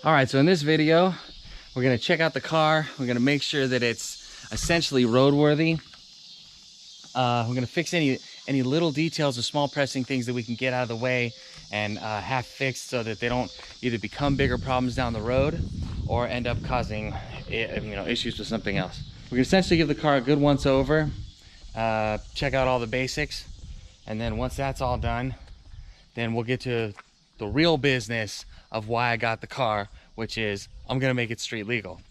All right, so in this video, we're gonna check out the car. We're gonna make sure that it's essentially roadworthy. We're gonna fix any little details or small pressing things that we can get out of the way and have fixed so that they don't either become bigger problems down the road or end up causing issues with something else. We're gonna essentially give the car a good once over, check out all the basics, and then once that's all done, then we'll get to the real business of why I got the car, which is I'm gonna make it street legal.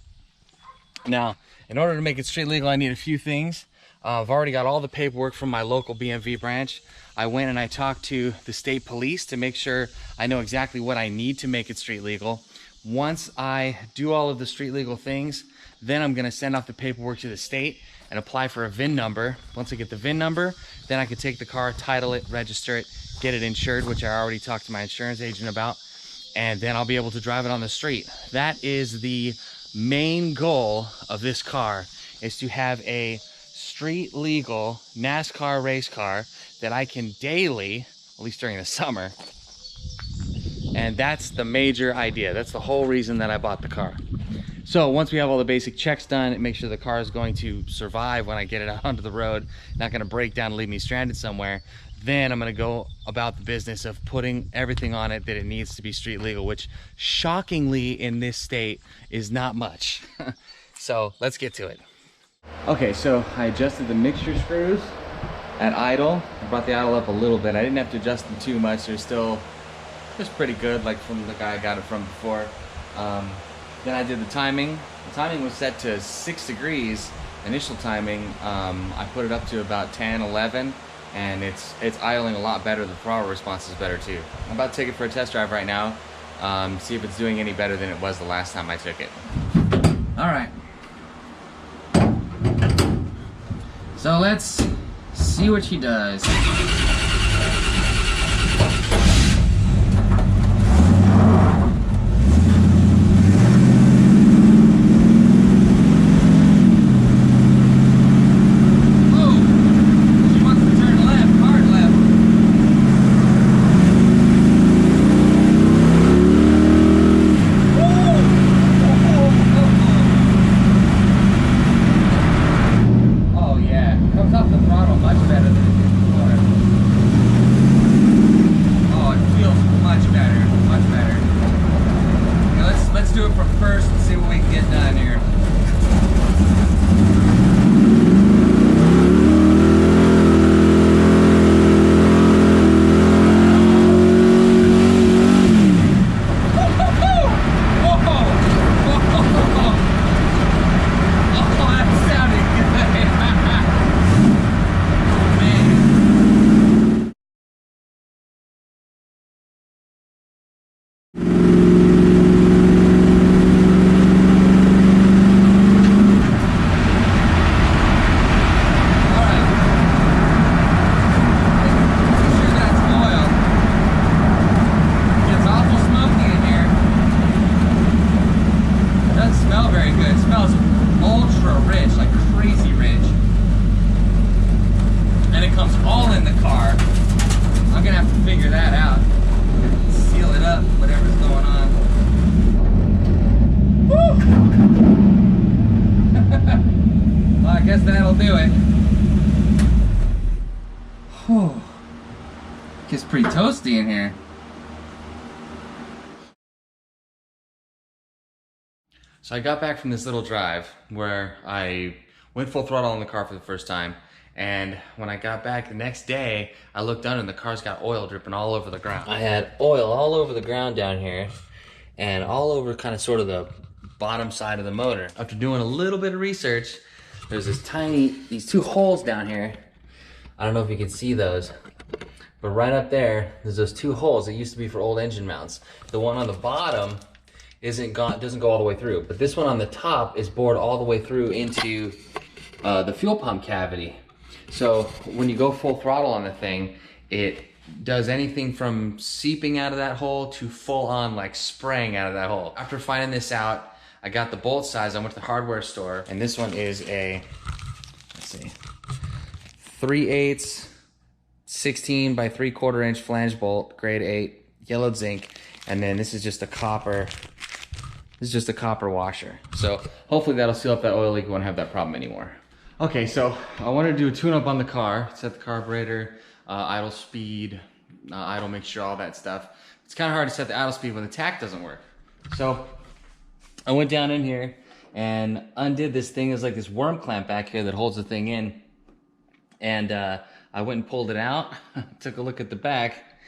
Now, in order to make it street legal, I need a few things. I've already got all the paperwork from my local BMV branch. I went and I talked to the state police to make sure I know exactly what I need to make it street legal. Once I do all of the street legal things, then I'm gonna send off the paperwork to the state and apply for a VIN number. Once I get the VIN number, then I can take the car, title it, register it, get it insured, which I already talked to my insurance agent about, and then I'll be able to drive it on the street. That is the main goal of this car, is to have a street legal NASCAR race car that I can daily, at least during the summer. And that's the major idea. That's the whole reason that I bought the car. So once we have all the basic checks done and make sure the car is going to survive when I get it out onto the road, not gonna break down and leave me stranded somewhere, then I'm gonna go about the business of putting everything on it that it needs to be street legal, which shockingly in this state is not much. So let's get to it. Okay, so I adjusted the mixture screws at idle. I brought the idle up a little bit. I didn't have to adjust them too much. They're still just pretty good, like from the guy I got it from before. Then I did the timing. The timing was set to 6 degrees, initial timing. I put it up to about 10, 11. And it's idling a lot better. The throttle response is better too. I'm about to take it for a test drive right now, see if it's doing any better than it was the last time I took it. All right. So let's see what she does. Gets pretty toasty in here. So I got back from this little drive where I went full throttle on the car for the first time, and when I got back the next day, I looked under and the car's got oil dripping all over the ground. I had oil all over the ground down here and all over kind of sort of the bottom side of the motor. After doing a little bit of research, there's these two holes down here. I don't know if you can see those, but right up there, there's those two holes that used to be for old engine mounts. The one on the bottom doesn't go all the way through, but this one on the top is bored all the way through into the fuel pump cavity. So when you go full throttle on the thing, it does anything from seeping out of that hole to full on like spraying out of that hole. After finding this out, I got the bolt size. I went to the hardware store, and this one is a, let's see, 3/8 16 by 3/4 inch flange bolt, grade 8, yellowed zinc, and then this is just a copper This is just a copper washer. So hopefully that'll seal up that oil leak. We won't have that problem anymore. Okay, so I wanted to do a tune-up on the car, set the carburetor, idle speed, idle mixture, all that stuff. It's kind of hard to set the idle speed when the tach doesn't work. So I went down in here and undid this thing. There's like this worm clamp back here that holds the thing in. And I went and pulled it out, took a look at the back,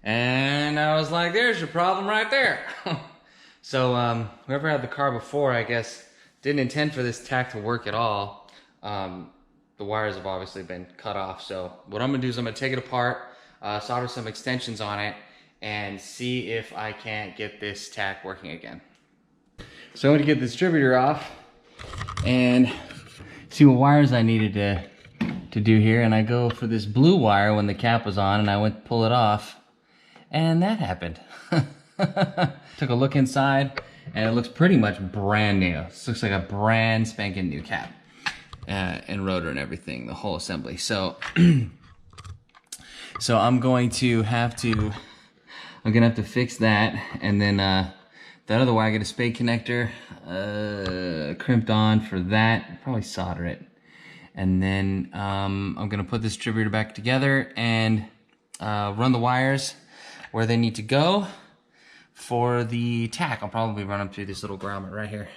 and I was like, there's your problem right there. So whoever had the car before, I guess, didn't intend for this tach to work at all. The wires have obviously been cut off. So what I'm gonna do is I'm gonna take it apart, solder some extensions on it, and see if I can't get this tach working again. So I'm gonna get the distributor off and see what wires I needed to do here. And I go for this blue wire when the cap was on, and I went to pull it off, and that happened. Took a look inside, and it looks pretty much brand new. This looks like a brand spanking new cap and rotor and everything, the whole assembly. So, so I'm gonna have to fix that, and then that other wire, I get a spade connector crimped on for that. Probably solder it, and then I'm gonna put this distributor back together and run the wires where they need to go. For the tach, I'll probably run them through this little grommet right here.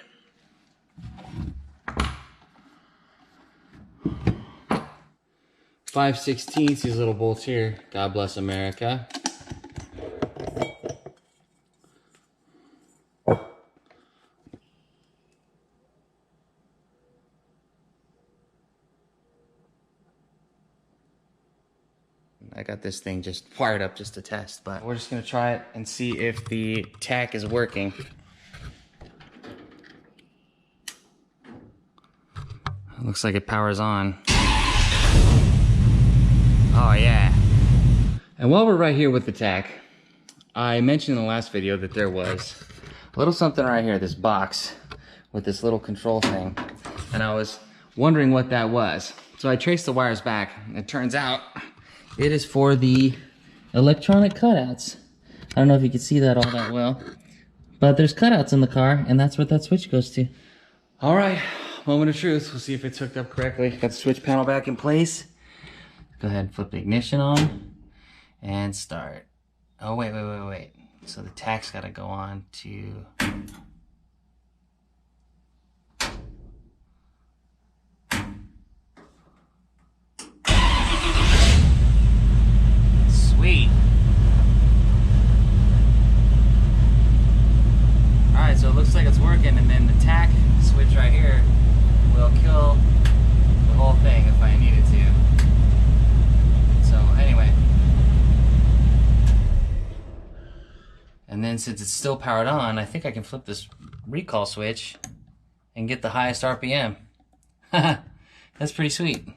.5/16 these little bolts here. God bless America. I got this thing just wired up just to test, but we're just gonna try it and see if the tach is working. It looks like it powers on. Oh yeah. And while we're right here with the tach, I mentioned in the last video that there was a little something right here, this box with this little control thing. And I was wondering what that was. So I traced the wires back, and it turns out it is for the electronic cutouts. I don't know if you can see that all that well, but there's cutouts in the car, and that's what that switch goes to. All right, moment of truth. We'll see if it's hooked up correctly. Got the switch panel back in place. Go ahead and flip the ignition on and start. Oh, wait. So the tach's gotta go on to... Sweet. Alright, so it looks like it's working, and then the tach switch right here will kill the whole thing if I needed to. So anyway. And then since it's still powered on, I think I can flip this recall switch and get the highest RPM. That's pretty sweet.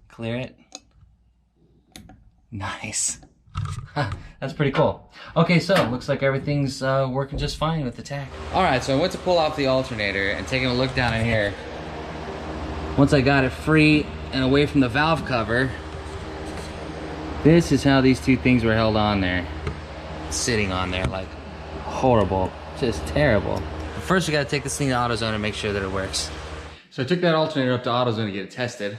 Clear it. Nice. That's pretty cool. Okay, so looks like everything's working just fine with the tach. Alright, so I went to pull off the alternator and taking a look down in here. Once I got it free and away from the valve cover, this is how these two things were held on there. Sitting on there like horrible, just terrible. But first we gotta take this thing to AutoZone and make sure that it works. So I took that alternator up to AutoZone to get it tested.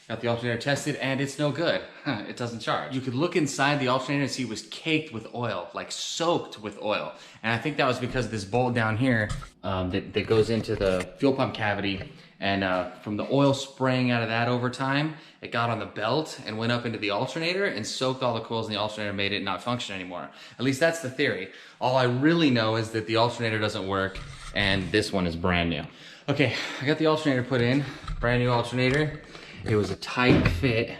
Got the alternator tested, and it's no good. It doesn't charge. You could look inside the alternator and see it was caked with oil, like soaked with oil. And I think that was because of this bolt down here that goes into the fuel pump cavity. And from the oil spraying out of that over time, it got on the belt and went up into the alternator and soaked all the coils in the alternator, made it not function anymore. At least that's the theory. All I really know is that the alternator doesn't work, and this one is brand new. Okay, I got the alternator put in, brand new alternator. It was a tight fit.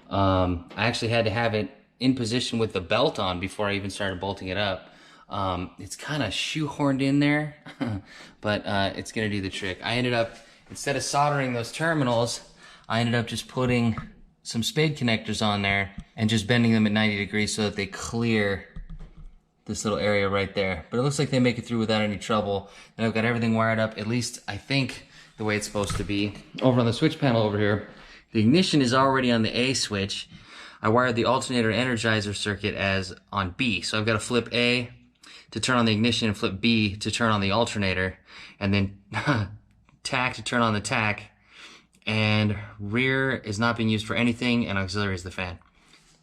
I actually had to have it in position with the belt on before I even started bolting it up. It's kind of shoehorned in there, but it's gonna do the trick. I ended up, instead of soldering those terminals, I ended up just putting some spade connectors on there and just bending them at 90 degrees so that they clear this little area right there. But it looks like they make it through without any trouble. And I've got everything wired up, at least I think, the way it's supposed to be. Over on the switch panel over here, the ignition is already on the A switch. I wired the alternator energizer circuit as on B. So I've got to flip A to turn on the ignition and flip B to turn on the alternator, and then tach to turn on the tach, and rear is not being used for anything, and auxiliary is the fan.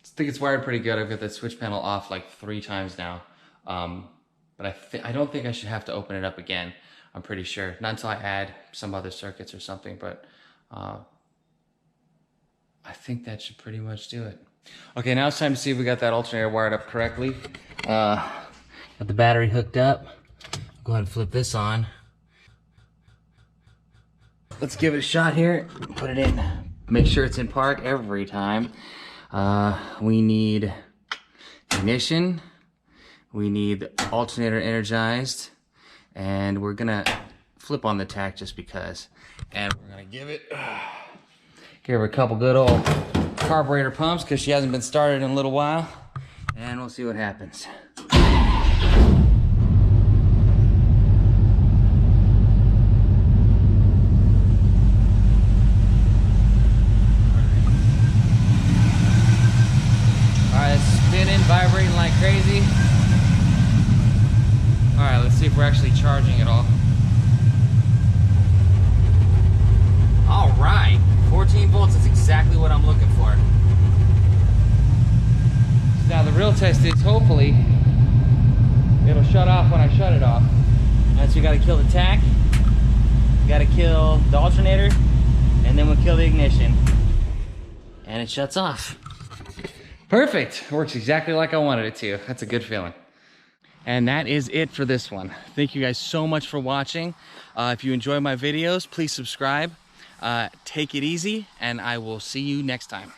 I think it's wired pretty good. I've got that switch panel off like 3 times now, but I don't think I should have to open it up again. I'm pretty sure, not until I add some other circuits or something, but I think that should pretty much do it. Okay, now it's time to see if we got that alternator wired up correctly. Got the battery hooked up. Go ahead and flip this on. Let's give it a shot here. Put it in. Make sure it's in park every time. We need ignition. We need alternator energized. And we're gonna flip on the tach just because. And we're gonna give her a couple good old carburetor pumps because she hasn't been started in a little while. And we'll see what happens. Vibrating like crazy. All right, let's see if we're actually charging it all. All right, 14 volts, that's exactly what I'm looking for. Now the real test is hopefully it'll shut off when I shut it off. So you gotta kill the tach, you gotta kill the alternator, and then we'll kill the ignition. And it shuts off. Perfect, works exactly like I wanted it to. That's a good feeling. And that is it for this one. Thank you guys so much for watching. If you enjoy my videos, please subscribe. Take it easy, and I will see you next time.